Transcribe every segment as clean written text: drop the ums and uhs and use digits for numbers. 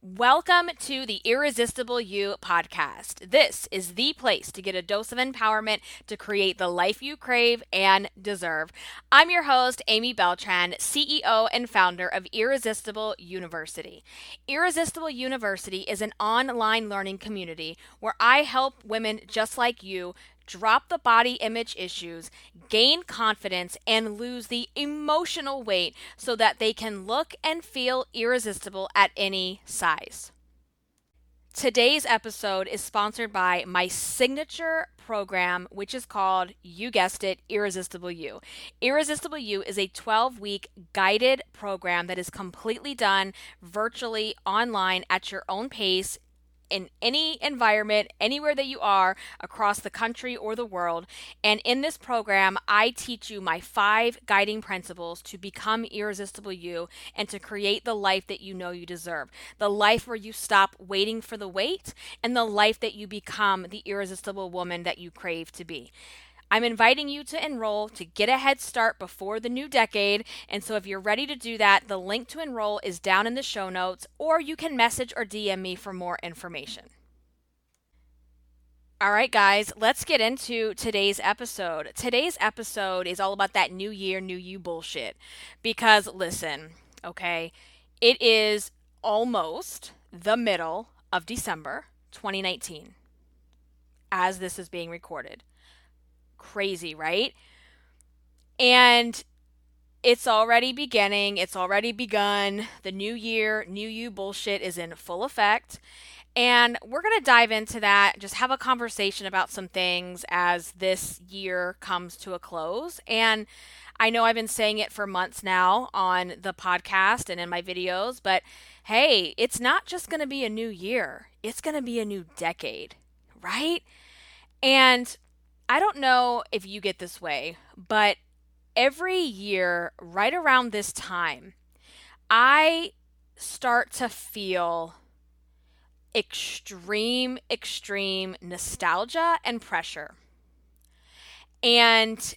Welcome to the Irresistible You podcast. This is the place to get a dose of empowerment to create the life you crave and deserve. I'm your host, Amy Beltran, CEO and founder of Irresistible University. Irresistible University is an online learning community where I help women just like you drop the body image issues, gain confidence, and lose the emotional weight so that they can look and feel irresistible at any size. Today's episode is sponsored by my signature program, which is called, you guessed it, Irresistible You. Irresistible You is a 12-week guided program that is completely done virtually online at your own pace in any environment, anywhere that you are across the country or the world. And in this program, I teach you my 5 guiding principles to become irresistible you and to create the life that you know you deserve. The life where you stop waiting for the wait and the life that you become the irresistible woman that you crave to be. I'm inviting you to enroll to get a head start before the new decade. And so if you're ready to do that, the link to enroll is down in the show notes, or you can message or DM me for more information. All right, guys, let's get into today's episode. Today's episode is all about that new year, new you bullshit. Because listen, okay, it is almost the middle of December 2019 as this is being recorded. Crazy, right? And it's already beginning. It's already begun. The new year, new you bullshit is in full effect. And we're going to dive into that, just have a conversation about some things as this year comes to a close. And I know I've been saying it for months now on the podcast and in my videos, but hey, it's not just going to be a new year, it's going to be a new decade, right? And I don't know if you get this way, but every year, right around this time, I start to feel extreme nostalgia and pressure. And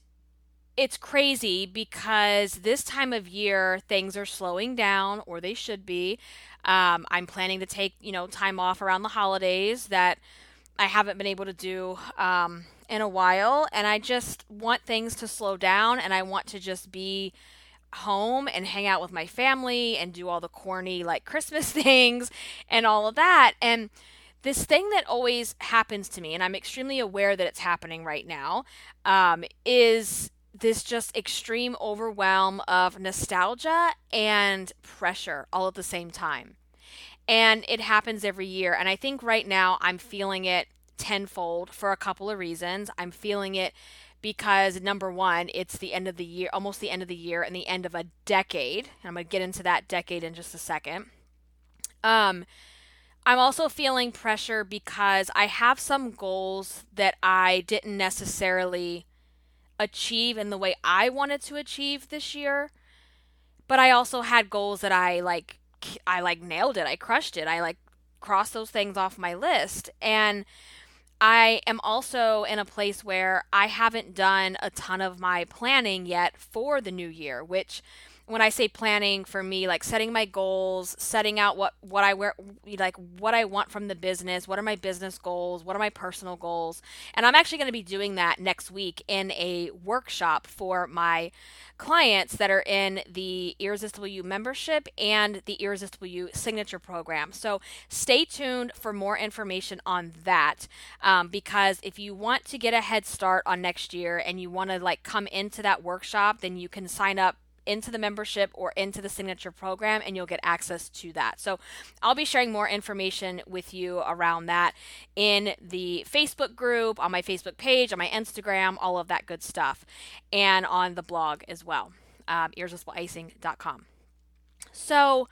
it's crazy because this time of year, things are slowing down, or they should be. I'm planning to take, time off around the holidays that I haven't been able to do in a while, and I just want things to slow down, and I want to just be home and hang out with my family and do all the corny like Christmas things and all of that. And this thing that always happens to me, and I'm extremely aware that it's happening right now, is this just extreme overwhelm of nostalgia and pressure all at the same time. And it happens every year. And I think right now I'm feeling it tenfold for a couple of reasons. I'm feeling it because number one, it's the end of the year, almost the end of the year and the end of a decade. And I'm going to get into that decade in just a second. I'm also feeling pressure because I have some goals that I didn't necessarily achieve in the way I wanted to achieve this year. But I also had goals that I nailed it. I crushed it. I crossed those things off my list. And I am also in a place where I haven't done a ton of my planning yet for the new year, which when I say planning for me, like setting my goals, setting out what I wear, like what I want from the business, what are my business goals, what are my personal goals. And I'm actually going to be doing that next week in a workshop for my clients that are in the Irresistible You membership and the Irresistible You signature program. So stay tuned for more information on that, because if you want to get a head start on next year and you want to come into that workshop, then you can sign up into the membership or into the signature program and you'll get access to that. So I'll be sharing more information with you around that in the Facebook group, on my Facebook page, on my Instagram, all of that good stuff, and on the blog as well, irresistibleicing.com. So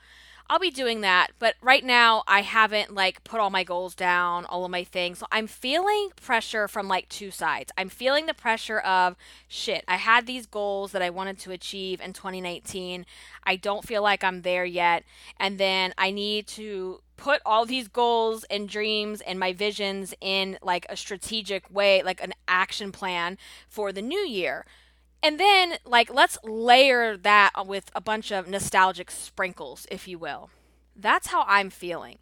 I'll be doing that, but right now I haven't put all my goals down, all of my things. So I'm feeling pressure from two sides. I'm feeling the pressure of shit. I had these goals that I wanted to achieve in 2019. I don't feel like I'm there yet. And then I need to put all these goals and dreams and my visions in a strategic way, like an action plan for the new year. And then, let's layer that with a bunch of nostalgic sprinkles, if you will. That's how I'm feeling.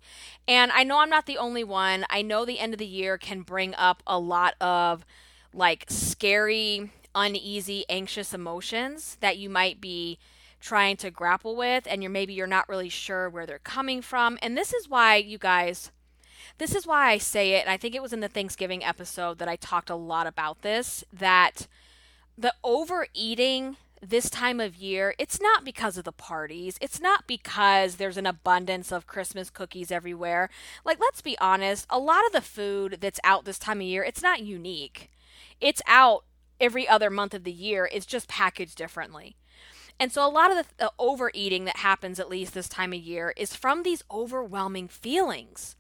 And I know I'm not the only one. I know the end of the year can bring up a lot of like scary, uneasy, anxious emotions that you might be trying to grapple with, and you're not really sure where they're coming from. And this is why, you guys, this is why I say it, and I think it was in the Thanksgiving episode that I talked a lot about this, that the overeating this time of year, it's not because of the parties. It's not because there's an abundance of Christmas cookies everywhere. Like, let's be honest, a lot of the food that's out this time of year, it's not unique. It's out every other month of the year. It's just packaged differently. And so a lot of the overeating that happens at least this time of year is from these overwhelming feelings.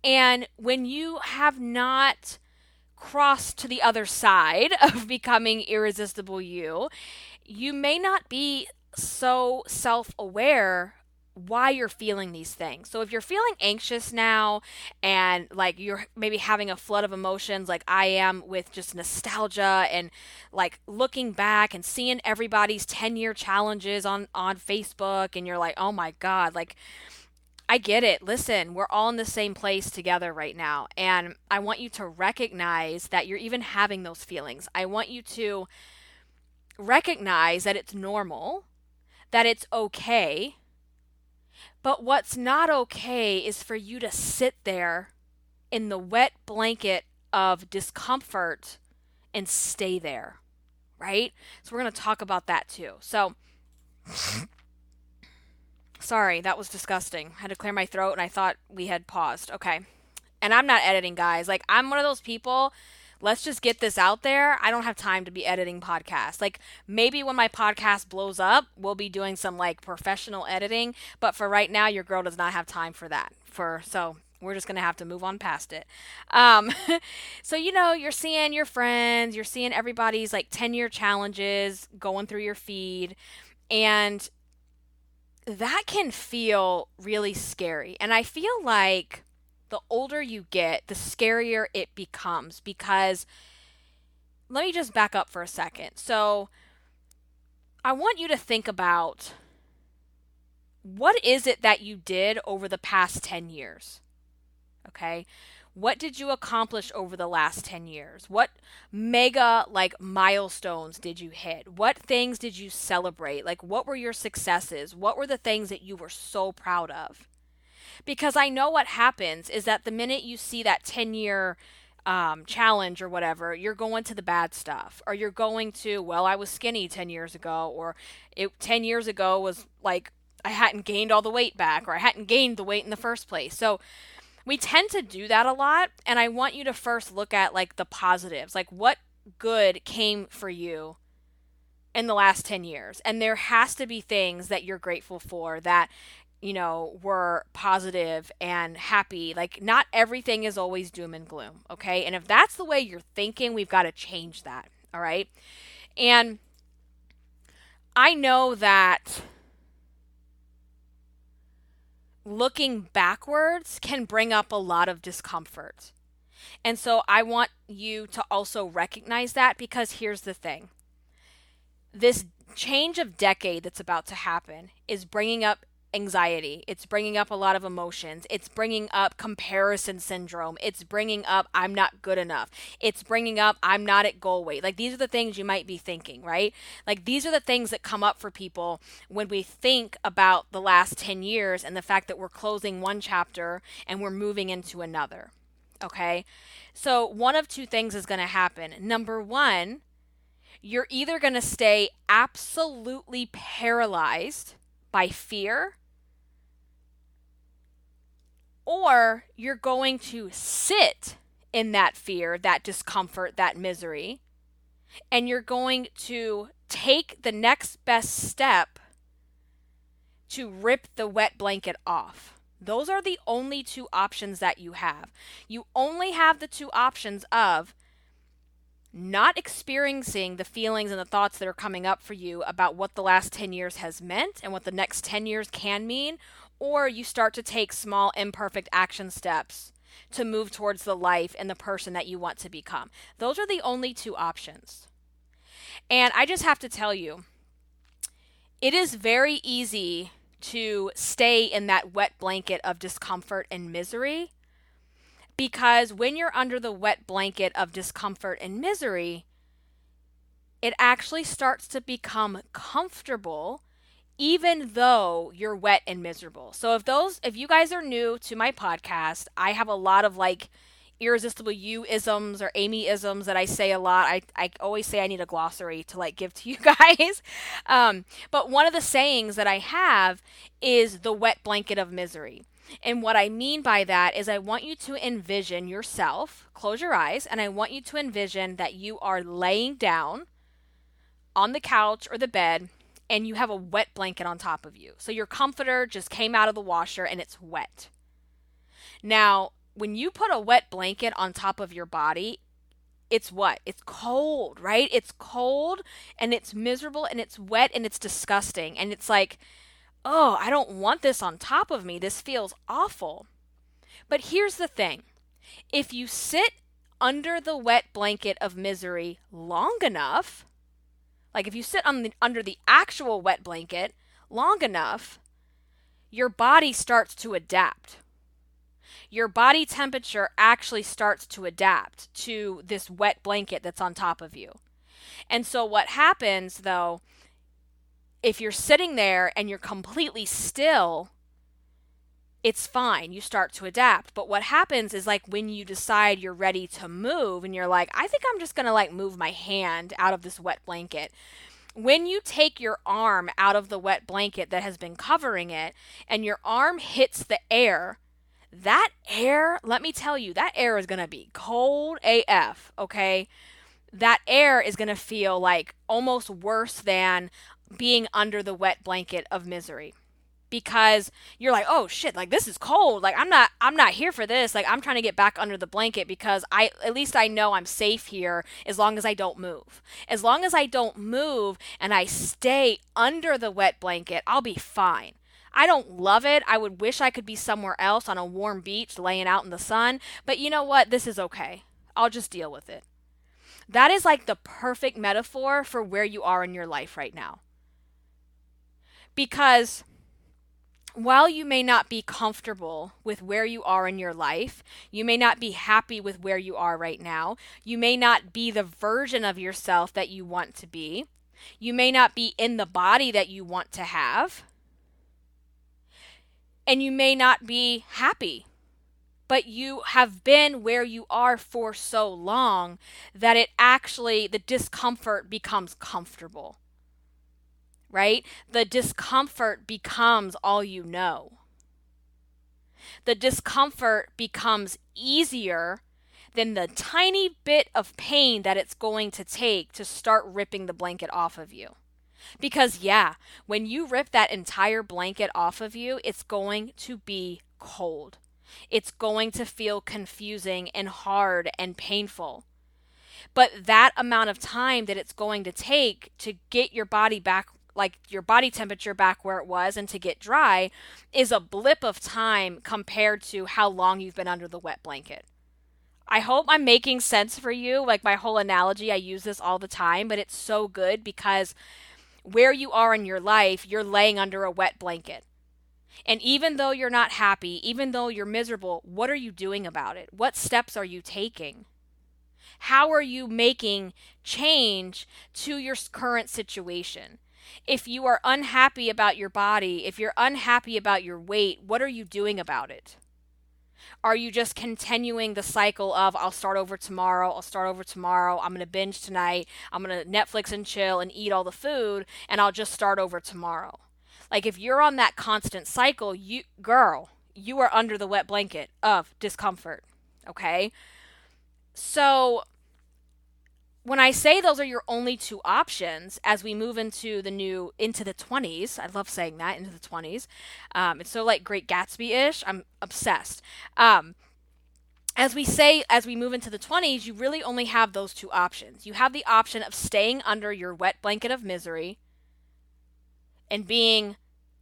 And when you have not crossed to the other side of becoming irresistible you, you may not be so self aware why you're feeling these things. So if you're feeling anxious now and like you're maybe having a flood of emotions like I am with just nostalgia and like looking back and seeing everybody's 10-year challenges on Facebook, and you're like, "Oh my god, like I get it. Listen, we're all in the same place together right now. And I want you to recognize that you're even having those feelings. I want you to recognize that it's normal, that it's okay. But what's not okay is for you to sit there in the wet blanket of discomfort and stay there, right? So we're going to talk about that too. So, sorry, that was disgusting. I had to clear my throat and I thought we had paused. Okay. And I'm not editing, guys. Like, I'm one of those people, let's just get this out there. I don't have time to be editing podcasts. Like, maybe when my podcast blows up, we'll be doing some like professional editing. But for right now, your girl does not have time for that. So we're just going to have to move on past it. Um, so, you're seeing your friends, you're seeing everybody's like 10-year challenges going through your feed. And that can feel really scary. And I feel like the older you get, the scarier it becomes, because let me just back up for a second. So I want you to think about, what is it that you did over the past 10 years? Okay. What did you accomplish over the last 10 years? What mega like milestones did you hit? What things did you celebrate? Like, what were your successes? What were the things that you were so proud of? Because I know what happens is that the minute you see that 10-year challenge or whatever, you're going to the bad stuff. Or you're going to, well, I was skinny 10 years ago. Or 10 years ago was like I hadn't gained all the weight back. Or I hadn't gained the weight in the first place. So we tend to do that a lot. And I want you to first look at like the positives. Like, what good came for you in the last 10 years? And there has to be things that you're grateful for that were positive and happy. Like, not everything is always doom and gloom, okay? And if that's the way you're thinking, we've got to change that, all right? And I know that looking backwards can bring up a lot of discomfort. And so I want you to also recognize that, because here's the thing. This change of decade that's about to happen is bringing up anxiety. It's bringing up a lot of emotions. It's bringing up comparison syndrome. It's bringing up I'm not good enough. It's bringing up I'm not at goal weight. Like, these are the things you might be thinking, right? Like, these are the things that come up for people when we think about the last 10 years and the fact that we're closing one chapter and we're moving into another. Okay? So one of two things is going to happen. Number one, you're either going to stay absolutely paralyzed by fear, or you're going to sit in that fear, that discomfort, that misery, and you're going to take the next best step to rip the wet blanket off. Those are the only two options that you have. You only have the two options of not experiencing the feelings and the thoughts that are coming up for you about what the last 10 years has meant and what the next 10 years can mean, or you start to take small, imperfect action steps to move towards the life and the person that you want to become. Those are the only two options. And I just have to tell you, it is very easy to stay in that wet blanket of discomfort and misery, because when you're under the wet blanket of discomfort and misery, it actually starts to become comfortable even though you're wet and miserable. So if you guys are new to my podcast, I have a lot of like irresistible you isms or Amy isms that I say a lot. I always say I need a glossary to like give to you guys. But one of the sayings that I have is the wet blanket of misery. And what I mean by that is I want you to envision yourself, close your eyes, and I want you to envision that you are laying down on the couch or the bed and you have a wet blanket on top of you. So your comforter just came out of the washer and it's wet. Now, when you put a wet blanket on top of your body, it's what? It's cold, right? It's cold and it's miserable and it's wet and it's disgusting. And it's like, oh, I don't want this on top of me. This feels awful. But here's the thing. If you sit under the wet blanket of misery long enough, like if you sit under the actual wet blanket long enough, your body starts to adapt. Your body temperature actually starts to adapt to this wet blanket that's on top of you. And so what happens though, if you're sitting there and you're completely still, it's fine. You start to adapt. But what happens is like when you decide you're ready to move and you're like, I think I'm just going to like move my hand out of this wet blanket. When you take your arm out of the wet blanket that has been covering it and your arm hits the air, that air, let me tell you, that air is going to be cold AF, okay? That air is going to feel like almost worse than being under the wet blanket of misery. Because you're like, oh shit, like this is cold. Like I'm not here for this. Like I'm trying to get back under the blanket because at least I know I'm safe here as long as I don't move. As long as I don't move and I stay under the wet blanket, I'll be fine. I don't love it. I would wish I could be somewhere else on a warm beach laying out in the sun, but you know what? This is okay. I'll just deal with it. That is like the perfect metaphor for where you are in your life right now. Because while you may not be comfortable with where you are in your life, you may not be happy with where you are right now, you may not be the version of yourself that you want to be, you may not be in the body that you want to have, and you may not be happy, but you have been where you are for so long that the discomfort becomes comfortable. Right? The discomfort becomes all you know. The discomfort becomes easier than the tiny bit of pain that it's going to take to start ripping the blanket off of you. Because yeah, when you rip that entire blanket off of you, it's going to be cold. It's going to feel confusing and hard and painful. But that amount of time that it's going to take to get your body back, like your body temperature back where it was and to get dry, is a blip of time compared to how long you've been under the wet blanket. I hope I'm making sense for you. Like my whole analogy, I use this all the time, but it's so good because where you are in your life, you're laying under a wet blanket. And even though you're not happy, even though you're miserable, what are you doing about it? What steps are you taking? How are you making change to your current situation? If you are unhappy about your body, if you're unhappy about your weight, what are you doing about it? Are you just continuing the cycle of I'll start over tomorrow, I'm going to binge tonight, I'm going to Netflix and chill and eat all the food, and I'll just start over tomorrow? Like if you're on that constant cycle, you are under the wet blanket of discomfort, okay? So when I say those are your only two options as we move into the 20s, I love saying that, into the 20s. It's so like Great Gatsby-ish. I'm obsessed. As we move into the 20s, you really only have those two options. You have the option of staying under your wet blanket of misery and being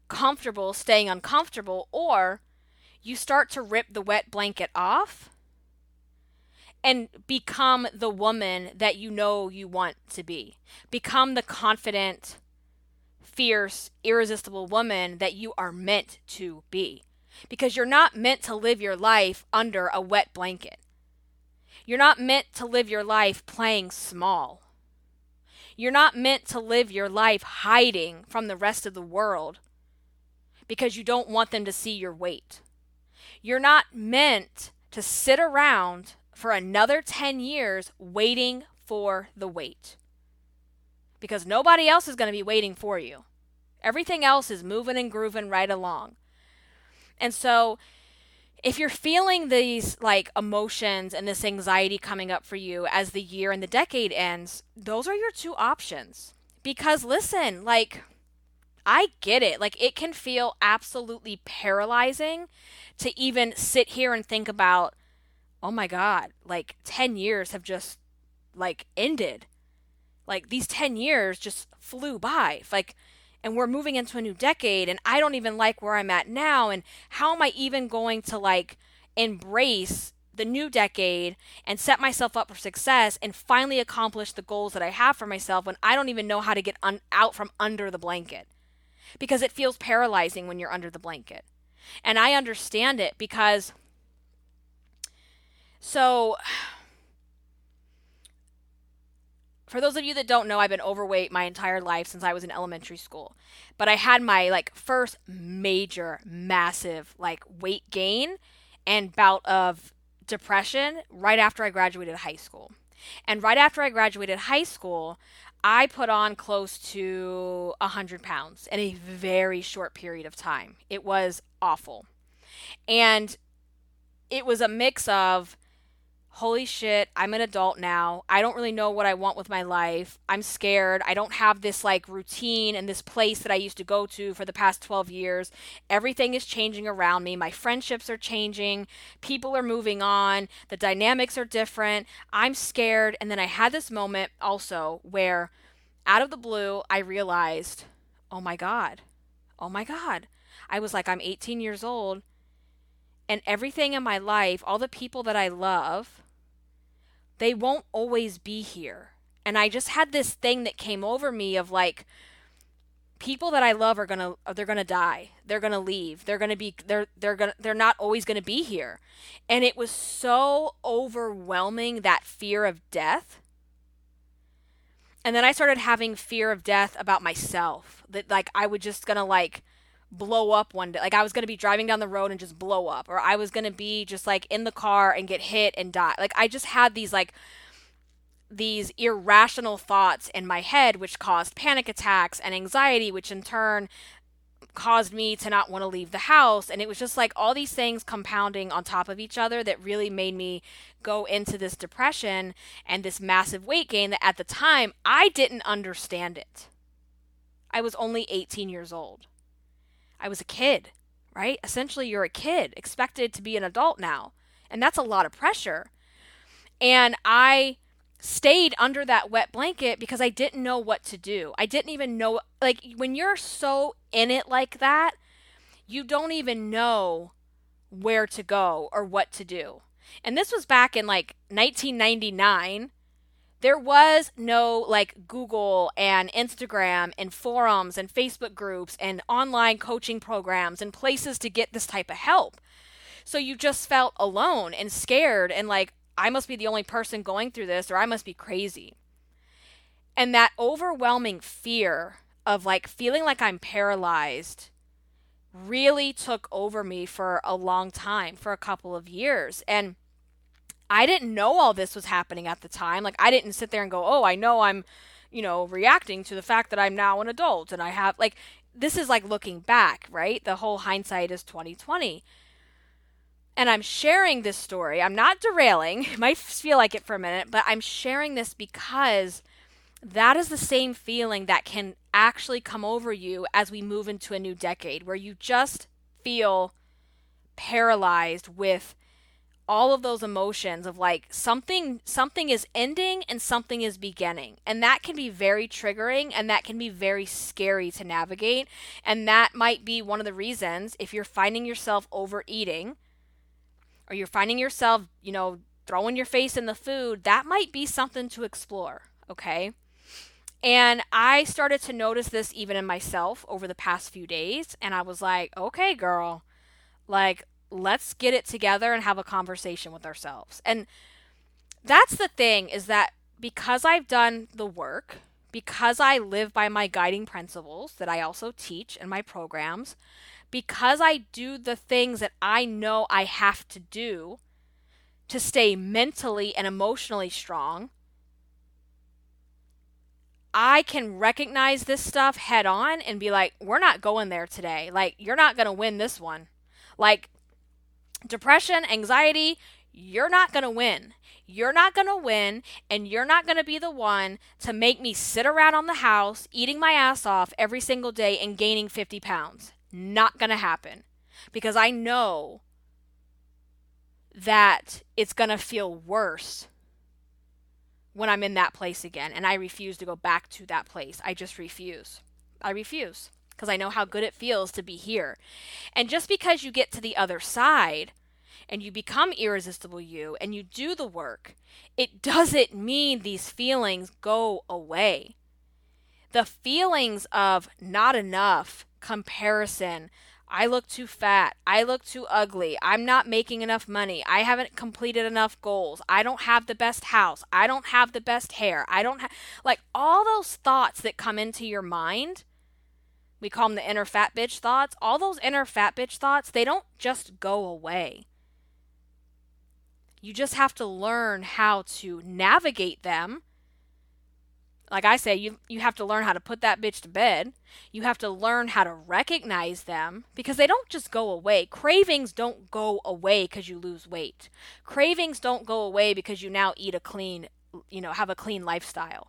comfortable, staying uncomfortable, or you start to rip the wet blanket off and become the woman that you know you want to be. Become the confident, fierce, irresistible woman that you are meant to be. Because you're not meant to live your life under a wet blanket. You're not meant to live your life playing small. You're not meant to live your life hiding from the rest of the world because you don't want them to see your weight. You're not meant to sit around for another 10 years waiting for the wait. Because nobody else is going to be waiting for you. Everything else is moving and grooving right along. And so if you're feeling these like emotions and this anxiety coming up for you as the year and the decade ends, those are your two options. Because listen, like, I get it. Like, it can feel absolutely paralyzing to even sit here and think about, oh my God, like 10 years have just like ended. Like, these 10 years just flew by. Like, and we're moving into a new decade, and I don't even like where I'm at now. And how am I even going to like embrace the new decade and set myself up for success and finally accomplish the goals that I have for myself when I don't even know how to get out from under the blanket? Because it feels paralyzing when you're under the blanket. And I understand it because, so for those of you that don't know, I've been overweight my entire life since I was in elementary school. But I had my like first major, massive like weight gain and bout of depression right after I graduated high school. And right after I graduated high school, I put on close to 100 pounds in a very short period of time. It was awful. And it was a mix of, holy shit, I'm an adult now. I don't really know what I want with my life. I'm scared. I don't have this like routine and this place that I used to go to for the past 12 years. Everything is changing around me. My friendships are changing. People are moving on. The dynamics are different. I'm scared. And then I had this moment also where out of the blue, I realized, oh my God. Oh my God. I was like, I'm 18 years old. And everything in my life, all the people that I love, they won't always be here. And I just had this thing that came over me of like, people that I love they're gonna die. They're gonna leave. They're not always gonna be here. And it was so overwhelming, that fear of death. And then I started having fear of death about myself. That like I was just gonna like blow up one day. Like I was gonna be driving down the road and just blow up. Or I was gonna be just like in the car and get hit and die. Like I just had these irrational thoughts in my head, which caused panic attacks and anxiety, which in turn caused me to not want to leave the house. And it was just like all these things compounding on top of each other that really made me go into this depression and this massive weight gain that at the time I didn't understand it. I was only 18 years old. I was a kid, right? Essentially, you're a kid expected to be an adult now. And that's a lot of pressure. And I stayed under that wet blanket because I didn't know what to do. I didn't even know, like, when you're so in it like that, you don't even know where to go or what to do. And this was back in like 1999. There was no like Google and Instagram and forums and Facebook groups and online coaching programs and places to get this type of help. So you just felt alone and scared and like, I must be the only person going through this, or I must be crazy. And that overwhelming fear of like feeling like I'm paralyzed really took over me for a long time, for a couple of years. And I didn't know all this was happening at the time. Like I didn't sit there and go, oh, I know I'm, reacting to the fact that I'm now an adult and I have like, this is like looking back, right? The whole hindsight is 2020. And I'm sharing this story. I'm not derailing. It might feel like it for a minute, but I'm sharing this because that is the same feeling that can actually come over you as we move into a new decade, where you just feel paralyzed with all of those emotions of like something is ending and something is beginning. And that can be very triggering and that can be very scary to navigate. And that might be one of the reasons, if you're finding yourself overeating, or you're finding yourself, throwing your face in the food, that might be something to explore, okay? And I started to notice this even in myself over the past few days. And I was like, okay, girl, like, let's get it together and have a conversation with ourselves. And that's the thing, is that because I've done the work, because I live by my guiding principles that I also teach in my programs, because I do the things that I know I have to do to stay mentally and emotionally strong, I can recognize this stuff head on and be like, we're not going there today. Like, you're not going to win this one. Like, depression, anxiety, you're not going to win. You're not going to win, and you're not going to be the one to make me sit around on the house eating my ass off every single day and gaining 50 pounds. Not going to happen. Because I know that it's going to feel worse when I'm in that place again. And I refuse to go back to that place. I just refuse. I refuse. Because I know how good it feels to be here. And just because you get to the other side and you become irresistible you and you do the work, it doesn't mean these feelings go away. The feelings of not enough, comparison, I look too fat, I look too ugly, I'm not making enough money, I haven't completed enough goals, I don't have the best house, I don't have the best hair, I don't have, like, all those thoughts that come into your mind, we call them the inner fat bitch thoughts. All those inner fat bitch thoughts, they don't just go away. You just have to learn how to navigate them. Like I say, you have to learn how to put that bitch to bed. You have to learn how to recognize them, because they don't just go away. Cravings don't go away because you lose weight. Cravings don't go away because you now eat a clean, have a clean lifestyle.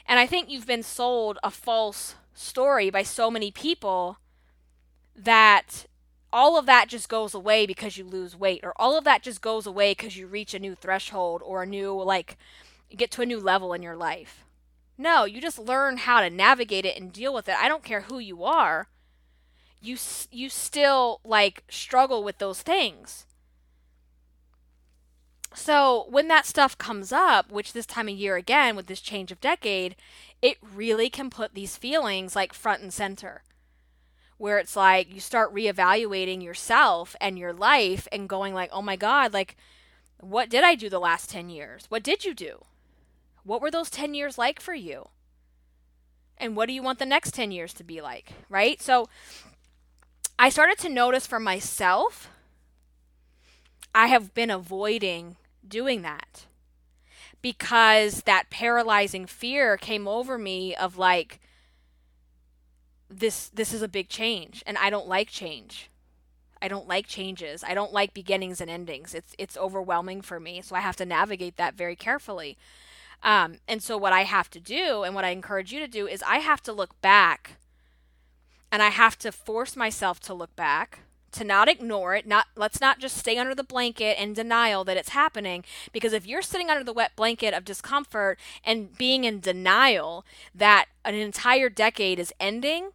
And I think you've been sold a false story by so many people that all of that just goes away because you lose weight, or all of that just goes away because you reach a new threshold or a new, like, you get to a new level in your life. No, you just learn how to navigate it and deal with it. I don't care who you are. You still, like, struggle with those things. So when that stuff comes up, which this time of year again, with this change of decade, it really can put these feelings like front and center. Where it's like you start reevaluating yourself and your life and going like, oh my God, like, what did I do the last 10 years? What did you do? What were those 10 years like for you? And what do you want the next 10 years to be like, right? So I started to notice for myself, I have been avoiding doing that because that paralyzing fear came over me of like, this is a big change, and I don't like change. I don't like changes. I don't like beginnings and endings. It's overwhelming for me, so I have to navigate that very carefully. And so what I have to do, and what I encourage you to do, is I have to look back, and I have to force myself to look back, to not ignore it. Let's not just stay under the blanket in denial that it's happening, because if you're sitting under the wet blanket of discomfort and being in denial that an entire decade is ending,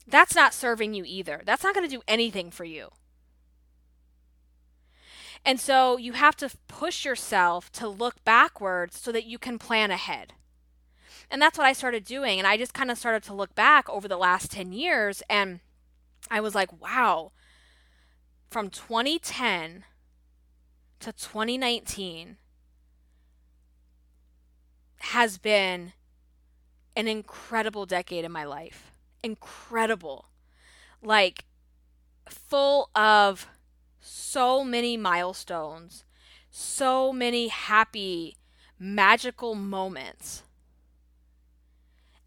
that's not serving you either. That's not going to do anything for you. And so you have to push yourself to look backwards so that you can plan ahead. And that's what I started doing. And I just kind of started to look back over the last 10 years. And I was like, wow, from 2010 to 2019 has been an incredible decade in my life. Incredible. Like, full of so many milestones, so many happy, magical moments,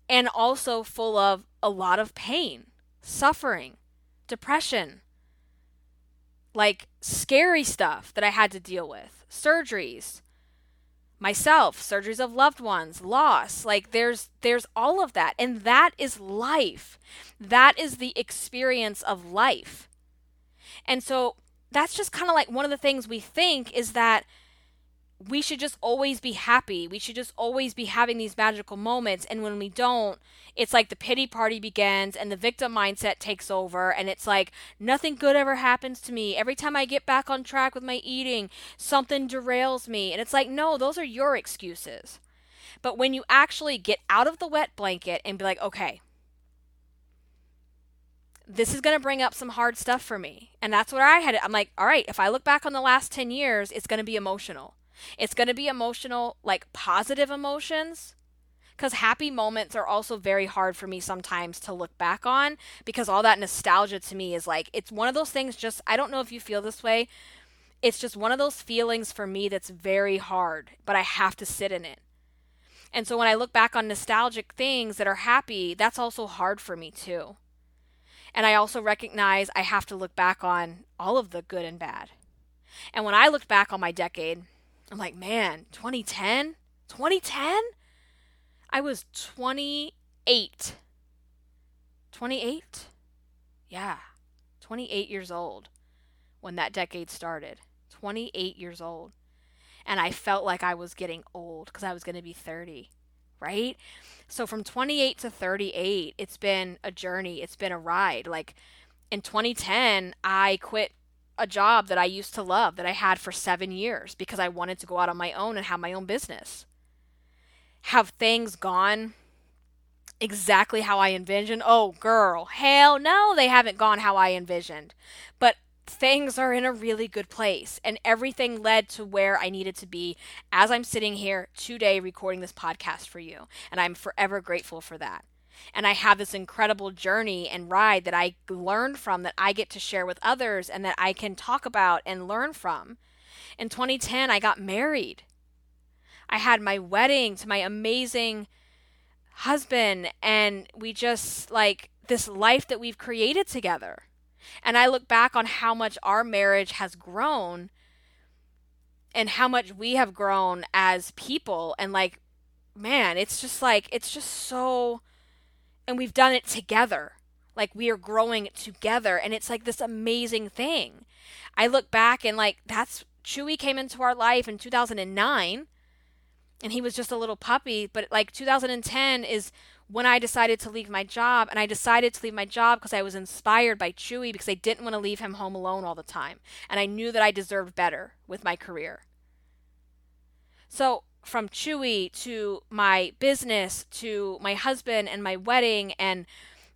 and also full of a lot of pain, suffering, depression, like scary stuff that I had to deal with, surgeries, myself, surgeries of loved ones, loss. Like there's all of that. And that is life. That is the experience of life. And so that's just kind of like one of the things we think is that we should just always be happy. We should just always be having these magical moments. And when we don't, it's like the pity party begins and the victim mindset takes over. And it's like nothing good ever happens to me. Every time I get back on track with my eating, something derails me. And it's like, no, those are your excuses. But when you actually get out of the wet blanket and be like, okay, this is going to bring up some hard stuff for me. And that's what I had. I'm like, all right, if I look back on the last 10 years, it's going to be emotional. It's going to be emotional, like positive emotions, because happy moments are also very hard for me sometimes to look back on, because all that nostalgia to me is like, it's one of those things, just, I don't know if you feel this way. It's just one of those feelings for me that's very hard, but I have to sit in it. And so when I look back on nostalgic things that are happy, that's also hard for me too. And I also recognize I have to look back on all of the good and bad. And when I looked back on my decade, I'm like, man, 2010? 2010? I was 28. 28? Yeah, 28 years old when that decade started. 28 years old. And I felt like I was getting old because I was going to be 30, right? So from 28 to 38, it's been a journey. It's been a ride. Like in 2010, I quit a job that I used to love that I had for 7 years because I wanted to go out on my own and have my own business. Have things gone exactly how I envisioned? Oh, girl, hell no, they haven't gone how I envisioned. But things are in a really good place, and everything led to where I needed to be as I'm sitting here today recording this podcast for you. And I'm forever grateful for that. And I have this incredible journey and ride that I learned from, that I get to share with others and that I can talk about and learn from. In 2010, I got married. I had my wedding to my amazing husband, and we just like this life that we've created together. And I look back on how much our marriage has grown and how much we have grown as people. And like, man, it's just so, and we've done it together. Like we are growing together. And it's like this amazing thing. I look back and like, Chewy came into our life in 2009 and he was just a little puppy. But like 2010 is when I decided to leave my job, and I decided to leave my job because I was inspired by Chewy, because I didn't want to leave him home alone all the time. And I knew that I deserved better with my career. So from Chewy to my business to my husband and my wedding, and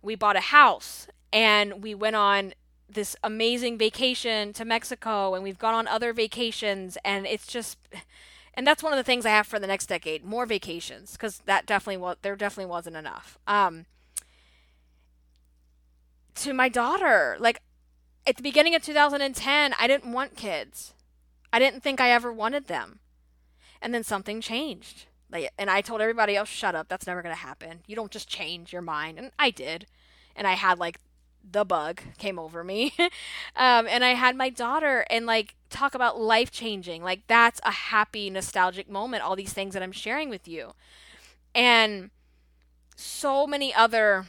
we bought a house and we went on this amazing vacation to Mexico, and we've gone on other vacations, and it's just, and that's one of the things I have for the next decade, more vacations, because there definitely wasn't enough. To my daughter, like at the beginning of 2010, I didn't want kids. I didn't think I ever wanted them. And then something changed. And I told everybody else, shut up, that's never going to happen. You don't just change your mind. And I did. And I had like the bug came over me. And I had my daughter, and like talk about life changing. Like that's a happy, nostalgic moment, all these things that I'm sharing with you. And so many other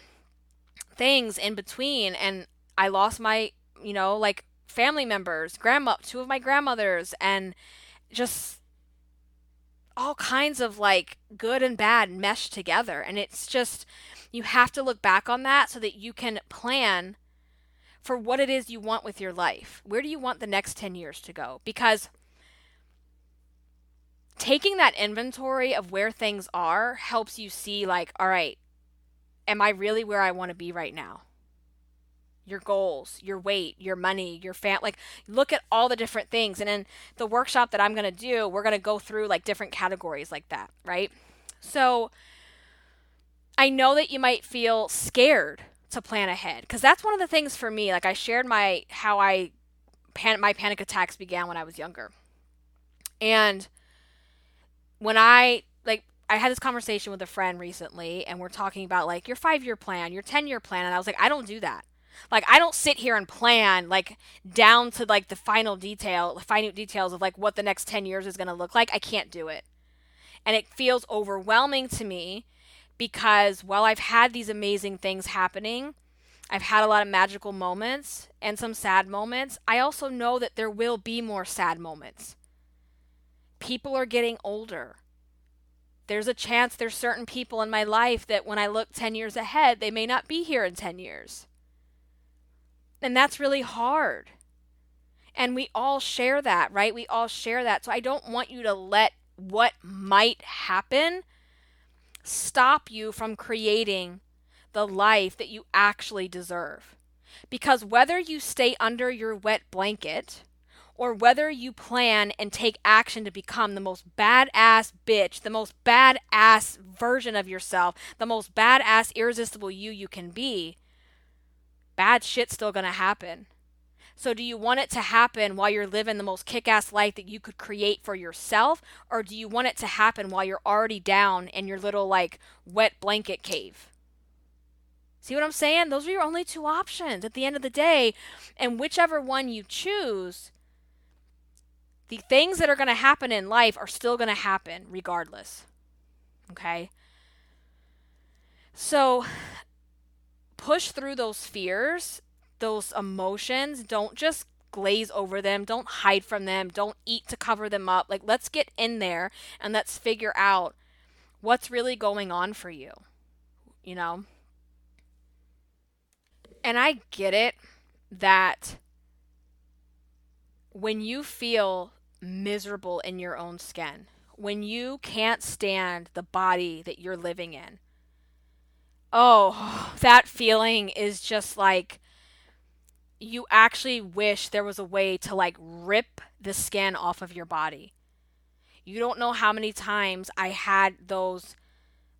things in between. And I lost my, like family members, two of my grandmothers, and just all kinds of like good and bad meshed together. And it's just, you have to look back on that so that you can plan for what it is you want with your life. Where do you want the next 10 years to go? Because taking that inventory of where things are helps you see like, all right, am I really where I want to be right now? Your goals, your weight, your money, your like look at all the different things. And in the workshop that I'm going to do, we're going to go through like different categories like that, right? So I know that you might feel scared to plan ahead, because that's one of the things for me. Like I shared my panic attacks began when I was younger. And when I had this conversation with a friend recently, and we're talking about like your 5-year plan, your 10-year plan. And I was like, I don't do that. Like, I don't sit here and plan like down to like the final details of like what the next 10 years is going to look like. I can't do it. And it feels overwhelming to me, because while I've had these amazing things happening, I've had a lot of magical moments and some sad moments. I also know that there will be more sad moments. People are getting older. There's a chance there's certain people in my life that when I look 10 years ahead, they may not be here in 10 years. And that's really hard. And we all share that, right? We all share that. So I don't want you to let what might happen stop you from creating the life that you actually deserve. Because whether you stay under your wet blanket or whether you plan and take action to become the most badass bitch, the most badass version of yourself, the most badass irresistible you can be, bad shit's still gonna happen. So do you want it to happen while you're living the most kick-ass life that you could create for yourself, or do you want it to happen while you're already down in your little like wet blanket cave? See what I'm saying? Those are your only two options at the end of the day, and whichever one you choose, the things that are going to happen in life are still going to happen regardless. Okay? So push through those fears, those emotions. Don't just glaze over them. Don't hide from them. Don't eat to cover them up. Like, let's get in there and let's figure out what's really going on for you, you know? And I get it that when you feel miserable in your own skin, when you can't stand the body that you're living in, oh, that feeling is just like you actually wish there was a way to like rip the skin off of your body. You don't know how many times I had those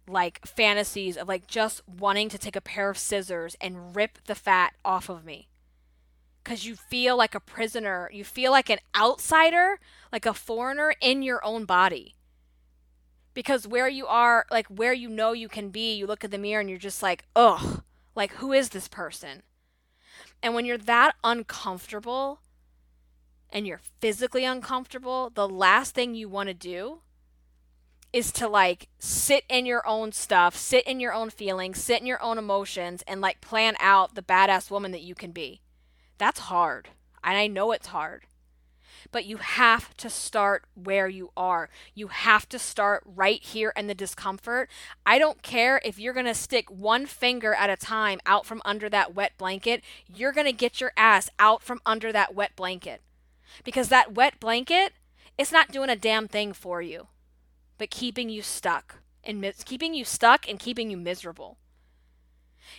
like fantasies of like just wanting to take a pair of scissors and rip the fat off of me. Because you feel like a prisoner. You feel like an outsider, like a foreigner in your own body. Because where you are, like where you know you can be, you look at the mirror and you're just like, ugh, like who is this person? And when you're that uncomfortable and you're physically uncomfortable, the last thing you want to do is to like sit in your own stuff, sit in your own feelings, sit in your own emotions, and like plan out the badass woman that you can be. That's hard. And I know it's hard. But you have to start where you are. You have to start right here in the discomfort. I don't care if you're going to stick one finger at a time out from under that wet blanket. You're going to get your ass out from under that wet blanket. Because that wet blanket, it's not doing a damn thing for you, but keeping you stuck and keeping you miserable.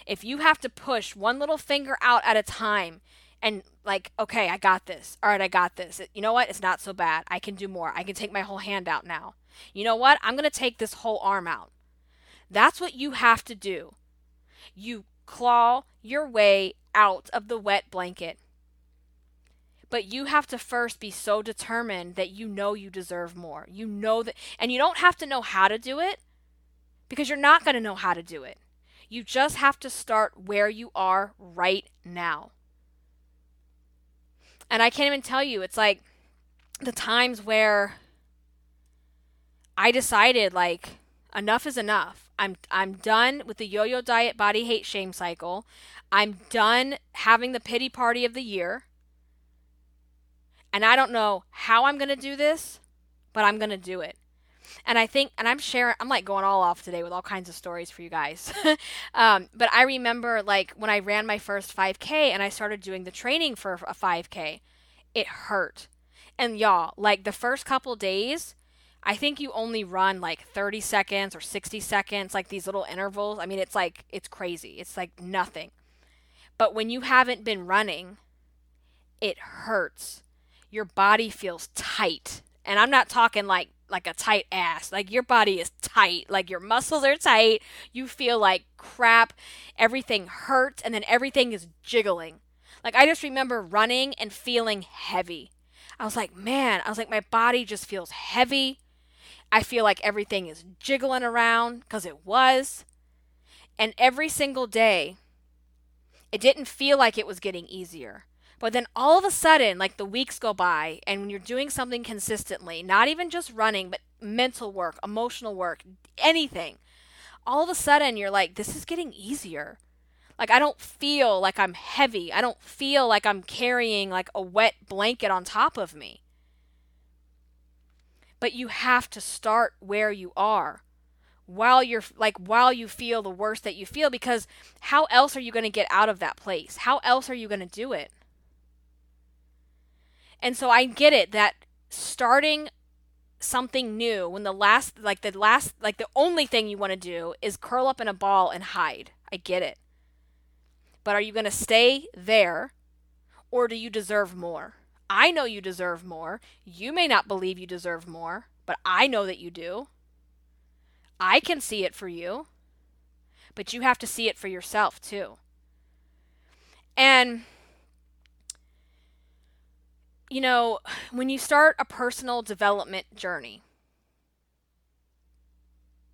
If you have to push one little finger out at a time and like, okay, I got this. All right, I got this. You know what? It's not so bad. I can do more. I can take my whole hand out now. You know what? I'm going to take this whole arm out. That's what you have to do. You claw your way out of the wet blanket. But you have to first be so determined that you know you deserve more. You know that, and you don't have to know how to do it because you're not going to know how to do it. You just have to start where you are right now. And I can't even tell you, it's like the times where I decided like enough is enough. I'm done with the yo-yo diet body hate shame cycle. I'm done having the pity party of the year. And I don't know how I'm going to do this, but I'm going to do it. And I think, and I'm like going all off today with all kinds of stories for you guys. But I remember like when I ran my first 5K and I started doing the training for a 5K, it hurt. And y'all, like the first couple days, I think you only run like 30 seconds or 60 seconds, like these little intervals. I mean, it's like, it's crazy. It's like nothing. But when you haven't been running, it hurts. Your body feels tight. And I'm not talking like a tight ass. Like your body is tight. Like your muscles are tight. You feel like crap. Everything hurts and then everything is jiggling. Like I just remember running and feeling heavy. I was like, man, my body just feels heavy. I feel like everything is jiggling around because it was. And every single day, it didn't feel like it was getting easier. But then all of a sudden, like the weeks go by, and when you're doing something consistently, not even just running, but mental work, emotional work, anything, all of a sudden you're like, this is getting easier. Like I don't feel like I'm heavy. I don't feel like I'm carrying like a wet blanket on top of me. But you have to start where you are while you feel the worst that you feel, because how else are you going to get out of that place? How else are you going to do it? And so I get it that starting something new, when the only thing you want to do is curl up in a ball and hide. I get it. But are you going to stay there, or do you deserve more? I know you deserve more. You may not believe you deserve more, but I know that you do. I can see it for you, but you have to see it for yourself too. And, you know, when you start a personal development journey,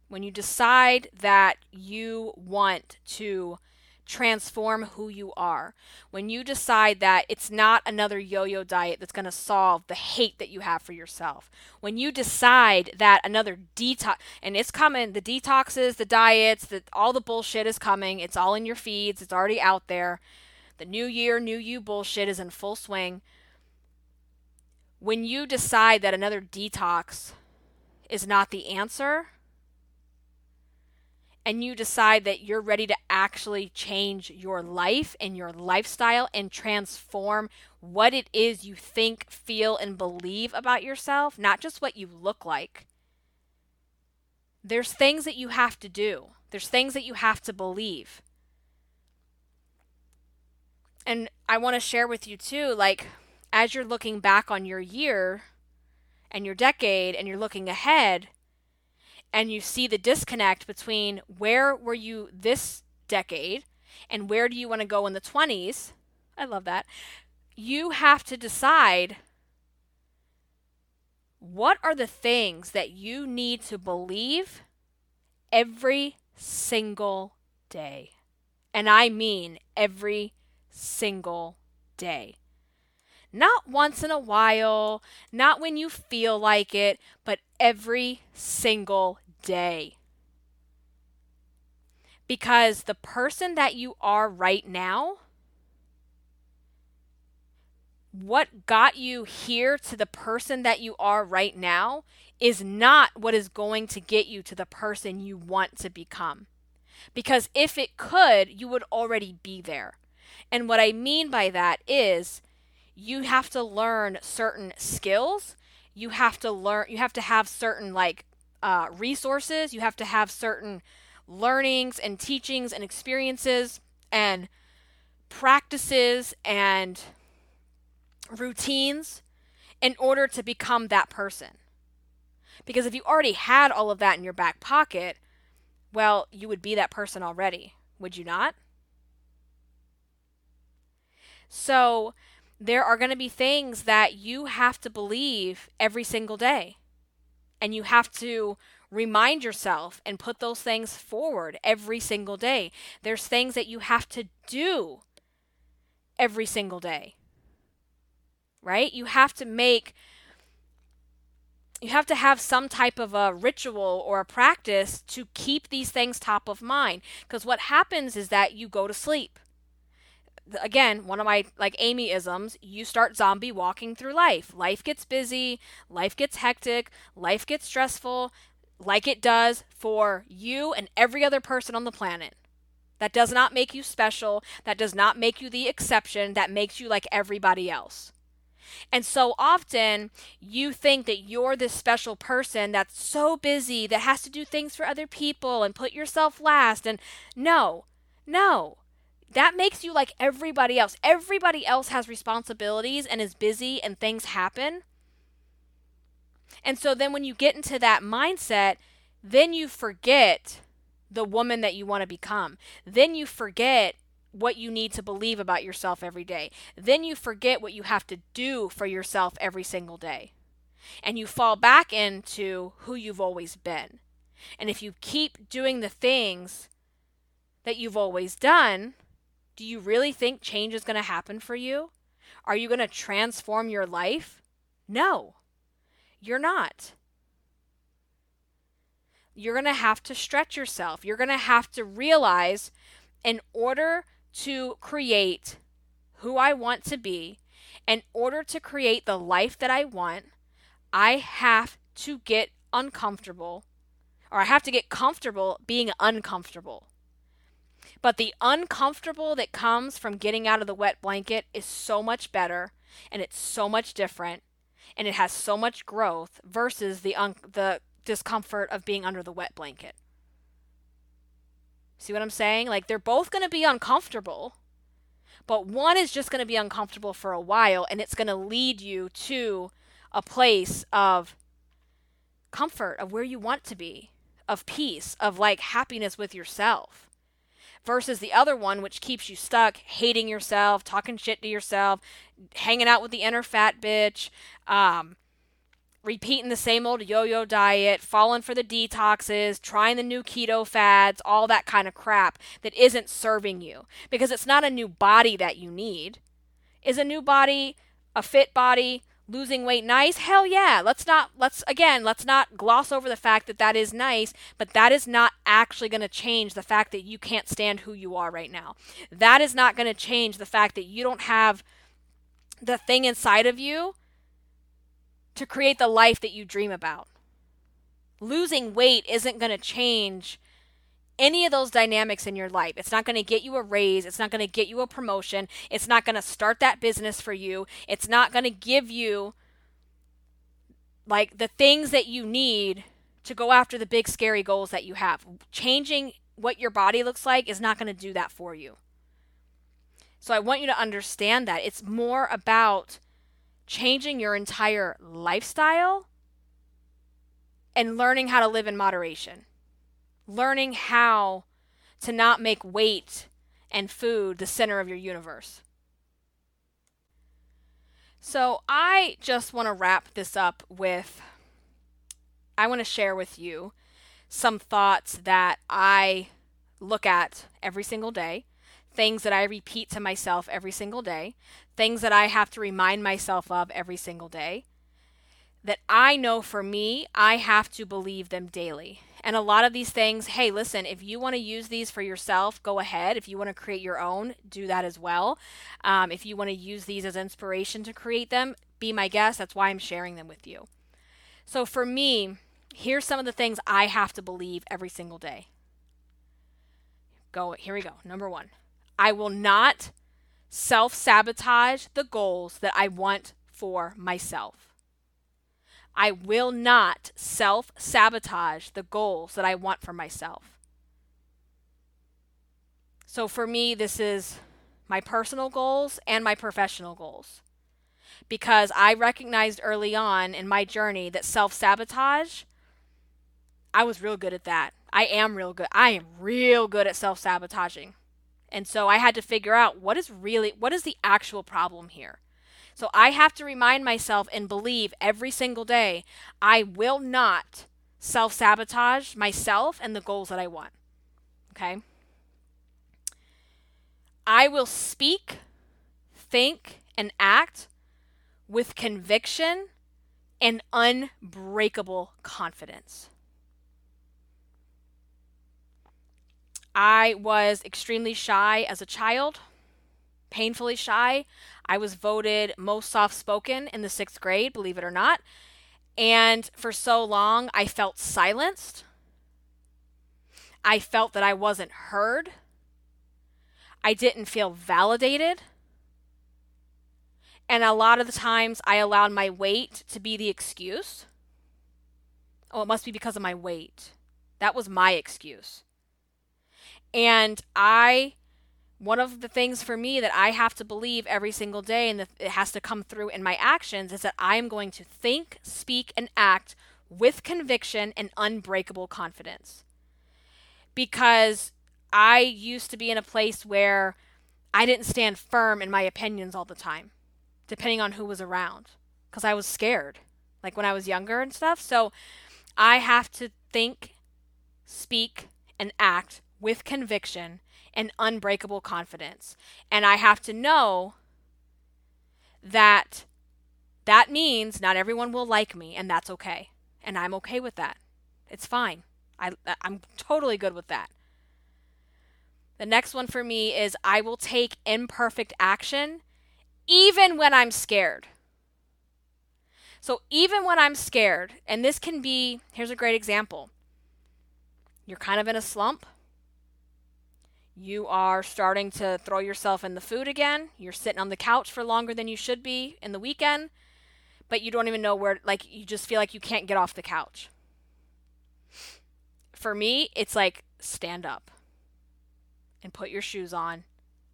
when you decide that you want to transform who you are, when you decide that it's not another yo-yo diet that's going to solve the hate that you have for yourself, when you decide that another detox, and it's coming, the detoxes, the diets, all the bullshit is coming, it's all in your feeds, it's already out there, the new year, new you bullshit is in full swing. When you decide that another detox is not the answer, and you decide that you're ready to actually change your life and your lifestyle and transform what it is you think, feel, and believe about yourself, not just what you look like, there's things that you have to do. There's things that you have to believe. And I want to share with you too, like, as you're looking back on your year and your decade and you're looking ahead, and you see the disconnect between where were you this decade and where do you want to go in the 20s, I love that, you have to decide what are the things that you need to believe every single day. And I mean every single day. Not once in a while, not when you feel like it, but every single day. Because the person that you are right now, what got you here to the person that you are right now is not what is going to get you to the person you want to become. Because if it could, you would already be there. And what I mean by that is, you have to learn certain skills. You have to have certain resources. You have to have certain learnings and teachings and experiences and practices and routines in order to become that person. Because if you already had all of that in your back pocket, well, you would be that person already, would you not? So there are going to be things that you have to believe every single day. And you have to remind yourself and put those things forward every single day. There's things that you have to do every single day. Right? You have to have some type of a ritual or a practice to keep these things top of mind. Because what happens is that you go to sleep. Again, one of my Amy-isms, you start zombie walking through life. Life gets busy, life gets hectic, life gets stressful, like it does for you and every other person on the planet. That does not make you special. That does not make you the exception. That makes you like everybody else. And so often you think that you're this special person that's so busy, that has to do things for other people and put yourself last. And no. That makes you like everybody else. Everybody else has responsibilities and is busy and things happen. And so then when you get into that mindset, then you forget the woman that you want to become. Then you forget what you need to believe about yourself every day. Then you forget what you have to do for yourself every single day. And you fall back into who you've always been. And if you keep doing the things that you've always done, do you really think change is going to happen for you? Are you going to transform your life? No, you're not. You're going to have to stretch yourself. You're going to have to realize, in order to create who I want to be, in order to create the life that I want, I have to get uncomfortable, or I have to get comfortable being uncomfortable. But the uncomfortable that comes from getting out of the wet blanket is so much better, and it's so much different, and it has so much growth versus the discomfort of being under the wet blanket. See what I'm saying? Like, they're both going to be uncomfortable, but one is just going to be uncomfortable for a while, and it's going to lead you to a place of comfort, of where you want to be, of peace, of like happiness with yourself. Versus the other one, which keeps you stuck, hating yourself, talking shit to yourself, hanging out with the inner fat bitch, repeating the same old yo-yo diet, falling for the detoxes, trying the new keto fads, all that kind of crap that isn't serving you. Because it's not a new body that you need. Is a new body, a fit body, losing weight nice? Hell yeah. Let's not gloss over the fact that that is nice, but that is not actually going to change the fact that you can't stand who you are right now. That is not going to change the fact that you don't have the thing inside of you to create the life that you dream about. Losing weight isn't going to change any of those dynamics in your life. It's not going to get you a raise. It's not going to get you a promotion. It's not going to start that business for you. It's not going to give you like the things that you need to go after the big scary goals that you have. Changing what your body looks like is not going to do that for you. So I want you to understand that it's more about changing your entire lifestyle and learning how to live in moderation. Learning how to not make weight and food the center of your universe. So I just want to wrap this up with, I want to share with you some thoughts that I look at every single day, things that I repeat to myself every single day, things that I have to remind myself of every single day, that I know for me, I have to believe them daily. And a lot of these things, hey, listen, if you want to use these for yourself, go ahead. If you want to create your own, do that as well. If you want to use these as inspiration to create them, be my guest. That's why I'm sharing them with you. So for me, here's some of the things I have to believe every single day. Here we go. Number 1, I will not self-sabotage the goals that I want for myself. I will not self-sabotage the goals that I want for myself. So for me, this is my personal goals and my professional goals. Because I recognized early on in my journey that self-sabotage, I was real good at that. I am real good at self-sabotaging. And so I had to figure out what is the actual problem here. So I have to remind myself and believe every single day, I will not self-sabotage myself and the goals that I want. Okay? I will speak, think, and act with conviction and unbreakable confidence. I was extremely shy as a child, painfully shy. I was voted most soft-spoken in the 6th grade, believe it or not. And for so long, I felt silenced. I felt that I wasn't heard. I didn't feel validated. And a lot of the times, I allowed my weight to be the excuse. Oh, it must be because of my weight. That was my excuse. And one of the things for me that I have to believe every single day, and that it has to come through in my actions, is that I am going to think, speak, and act with conviction and unbreakable confidence. Because I used to be in a place where I didn't stand firm in my opinions all the time, depending on who was around, because I was scared, like when I was younger and stuff. So I have to think, speak, and act with conviction and unbreakable confidence. And I have to know that that means not everyone will like me, and that's okay. And I'm okay with that. It's fine. I'm totally good with that. The next one for me is I will take imperfect action even when I'm scared. So even when I'm scared, and this can be, here's a great example. You're kind of in a slump. You are starting to throw yourself in the food again. You're sitting on the couch for longer than you should be in the weekend. but you don't even know where, like, you just feel like you can't get off the couch. For me, it's like stand up and put your shoes on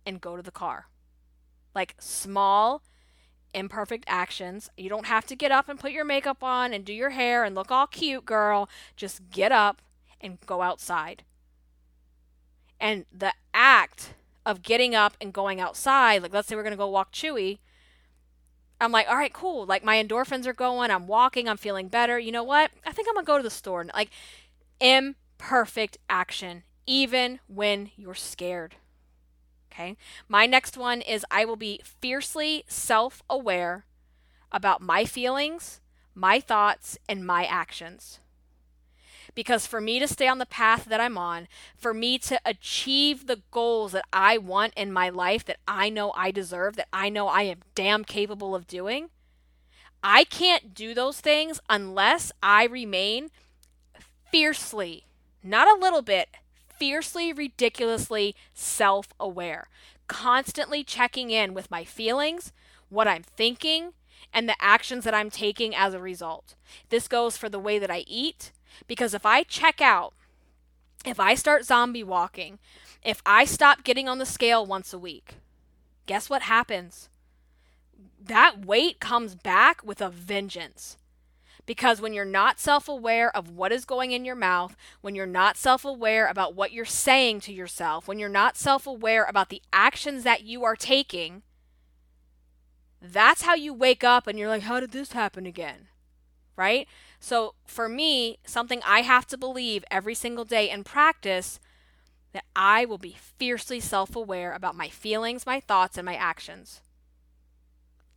and go to the car. Like small, imperfect actions. You don't have to get up and put your makeup on and do your hair and look all cute, girl. Just get up and go outside. And the act of getting up and going outside, like let's say we're going to go walk Chewy, I'm like, all right, cool. Like my endorphins are going. I'm walking. I'm feeling better. You know what? I think I'm going to go to the store. Like imperfect action, even when you're scared. Okay. My next one is I will be fiercely self-aware about my feelings, my thoughts, and my actions. Because for me to stay on the path that I'm on, for me to achieve the goals that I want in my life, that I know I deserve, that I know I am damn capable of doing, I can't do those things unless I remain fiercely, not a little bit, fiercely, ridiculously self-aware, constantly checking in with my feelings, what I'm thinking, and the actions that I'm taking as a result. This goes for the way that I eat, because if I check out, if I start zombie walking, if I stop getting on the scale once a week, guess what happens? That weight comes back with a vengeance. Because when you're not self-aware of what is going in your mouth, when you're not self-aware about what you're saying to yourself, when you're not self-aware about the actions that you are taking, that's how you wake up and you're like, how did this happen again? Right? So for me, something I have to believe every single day and practice, that I will be fiercely self-aware about my feelings, my thoughts, and my actions.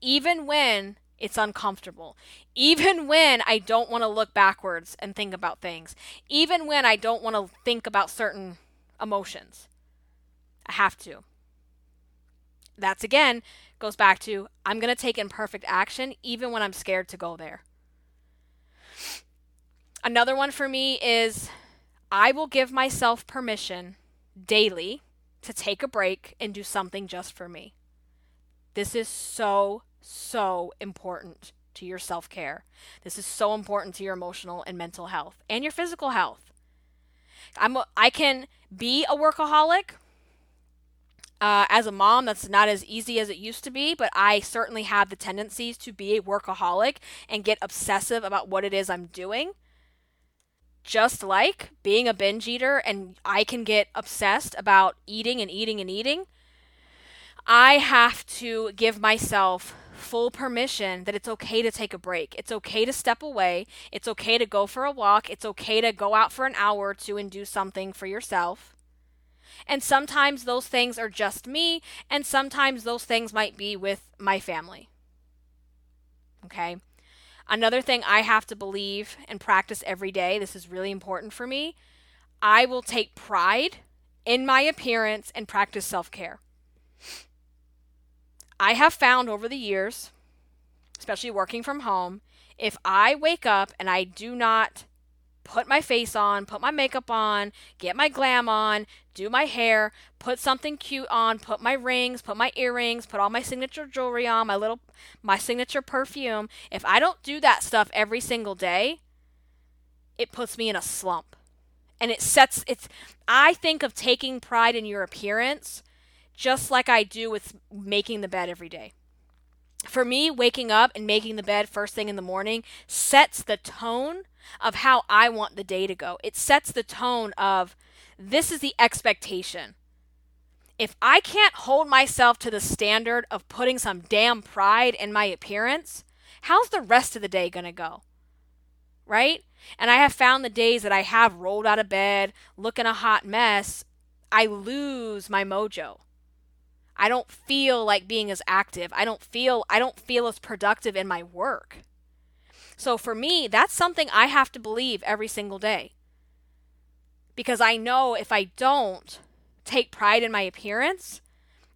Even when it's uncomfortable. Even when I don't want to look backwards and think about things. Even when I don't want to think about certain emotions. I have to. That's again, goes back to, I'm going to take imperfect action even when I'm scared to go there. Another one for me is I will give myself permission daily to take a break and do something just for me. This is so important to your self-care. This is so important to your emotional and mental health and your physical health. I can be a workaholic. As a mom, that's not as easy as it used to be, but I certainly have the tendencies to be a workaholic and get obsessive about what it is I'm doing. Just like being a binge eater, and I can get obsessed about eating and eating and eating. I have to give myself full permission that it's okay to take a break. It's okay to step away. It's okay to go for a walk. It's okay to go out for an hour or two and do something for yourself. And sometimes those things are just me, and sometimes those things might be with my family. Okay? Another thing I have to believe and practice every day, this is really important for me, I will take pride in my appearance and practice self-care. I have found over the years, especially working from home, if I wake up and I do not put my face on, put my makeup on, get my glam on, do my hair, put something cute on, put my rings, put my earrings, put all my signature jewelry on, my signature perfume. If I don't do that stuff every single day, it puts me in a slump. And I think of taking pride in your appearance just like I do with making the bed every day. For me, waking up and making the bed first thing in the morning sets the tone of how I want the day to go. It sets the tone of, this is the expectation. If I can't hold myself to the standard of putting some damn pride in my appearance, how's the rest of the day going to go? Right? And I have found the days that I have rolled out of bed, looking a hot mess, I lose my mojo. I don't feel like being as active. I don't feel as productive in my work. So for me, that's something I have to believe every single day. Because I know if I don't take pride in my appearance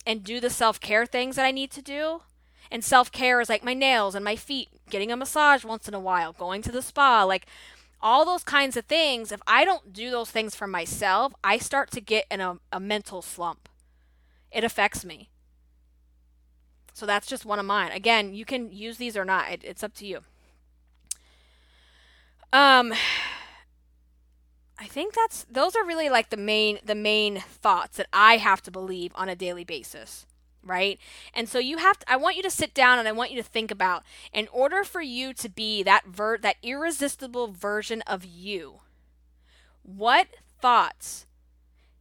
and do the self-care things that I need to do, and self-care is like my nails and my feet, getting a massage once in a while, going to the spa, like all those kinds of things, if I don't do those things for myself, I start to get in a mental slump. It affects me. So that's just one of mine. Again, you can use these or not. It's up to you. Um, I think those are really like the main thoughts that I have to believe on a daily basis, right? And so I want you to sit down and I want you to think about, in order for you to be that irresistible version of you, what thoughts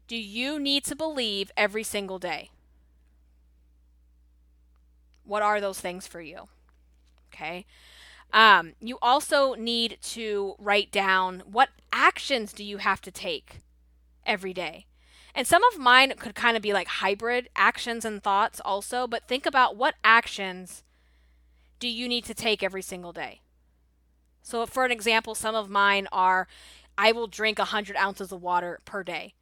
do you need to believe every single day? What are those things for you? Okay. You also need to write down, what actions do you have to take every day? And some of mine could kind of be like hybrid actions and thoughts also, but think about, what actions do you need to take every single day? So, for an example, some of mine are, I will drink 100 ounces of water per day.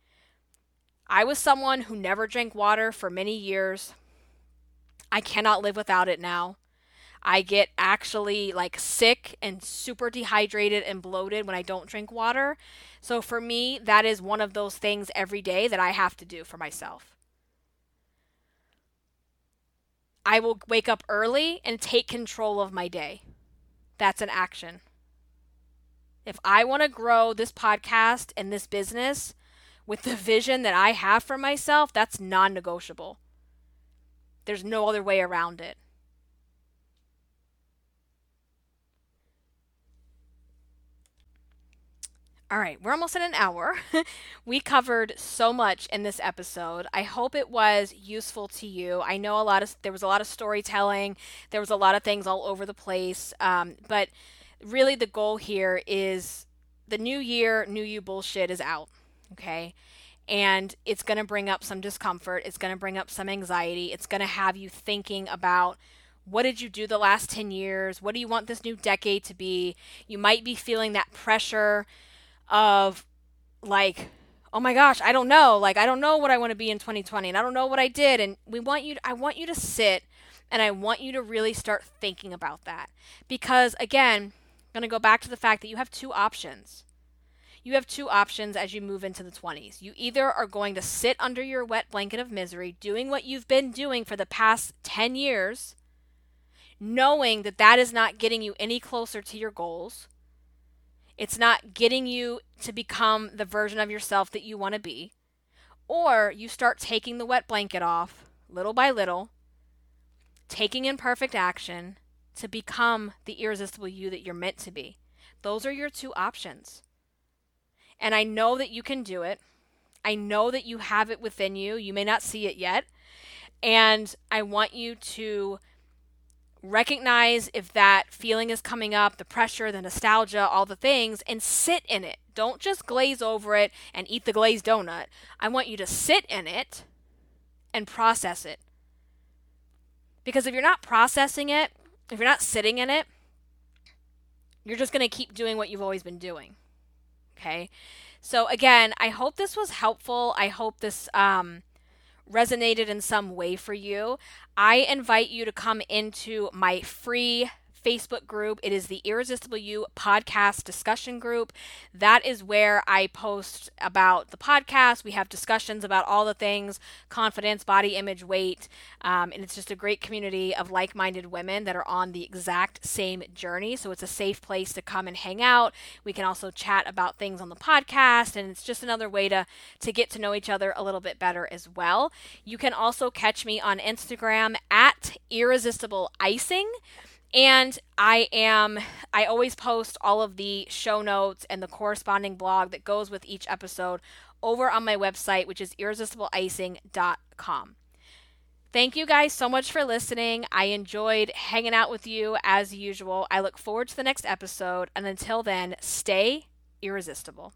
I was someone who never drank water for many years. I cannot live without it now. I get actually like sick and super dehydrated and bloated when I don't drink water. So for me, that is one of those things every day that I have to do for myself. I will wake up early and take control of my day. That's an action. If I want to grow this podcast and this business with the vision that I have for myself, that's non-negotiable. There's no other way around it. All right, we're almost at an hour. We covered so much in this episode. I hope it was useful to you. I know there was a lot of storytelling. There was a lot of things all over the place. But really the goal here is, the new year, new you bullshit is out. Okay. And it's going to bring up some discomfort. It's going to bring up some anxiety. It's going to have you thinking about, what did you do the last 10 years? What do you want this new decade to be? You might be feeling that pressure of like, oh my gosh, I don't know. Like, I don't know what I want to be in 2020, and I don't know what I did. And I want you to sit and I want you to really start thinking about that. Because again, I'm going to go back to the fact that you have two options. You have two options as you move into the 20s. You either are going to sit under your wet blanket of misery, doing what you've been doing for the past 10 years, knowing that that is not getting you any closer to your goals. It's not getting you to become the version of yourself that you want to be. Or you start taking the wet blanket off, little by little, taking imperfect action to become the irresistible you that you're meant to be. Those are your two options. And I know that you can do it. I know that you have it within you. You may not see it yet. And I want you to recognize if that feeling is coming up, the pressure, the nostalgia, all the things, and sit in it. Don't just glaze over it and eat the glazed donut. I want you to sit in it and process it. Because if you're not processing it, if you're not sitting in it, you're just going to keep doing what you've always been doing. Okay? So again, I hope this was helpful. I hope this resonated in some way for you. I invite you to come into my free Facebook group. It is the Irresistible You podcast discussion group. That is where I post about the podcast. We have discussions about all the things: confidence, body image, weight. And it's just a great community of like-minded women that are on the exact same journey. So it's a safe place to come and hang out. We can also chat about things on the podcast, and it's just another way to get to know each other a little bit better as well. You can also catch me on Instagram at Irresistible Icing. And I always post all of the show notes and the corresponding blog that goes with each episode over on my website, which is irresistibleicing.com. Thank you guys so much for listening. I enjoyed hanging out with you as usual. I look forward to the next episode. And until then, stay irresistible.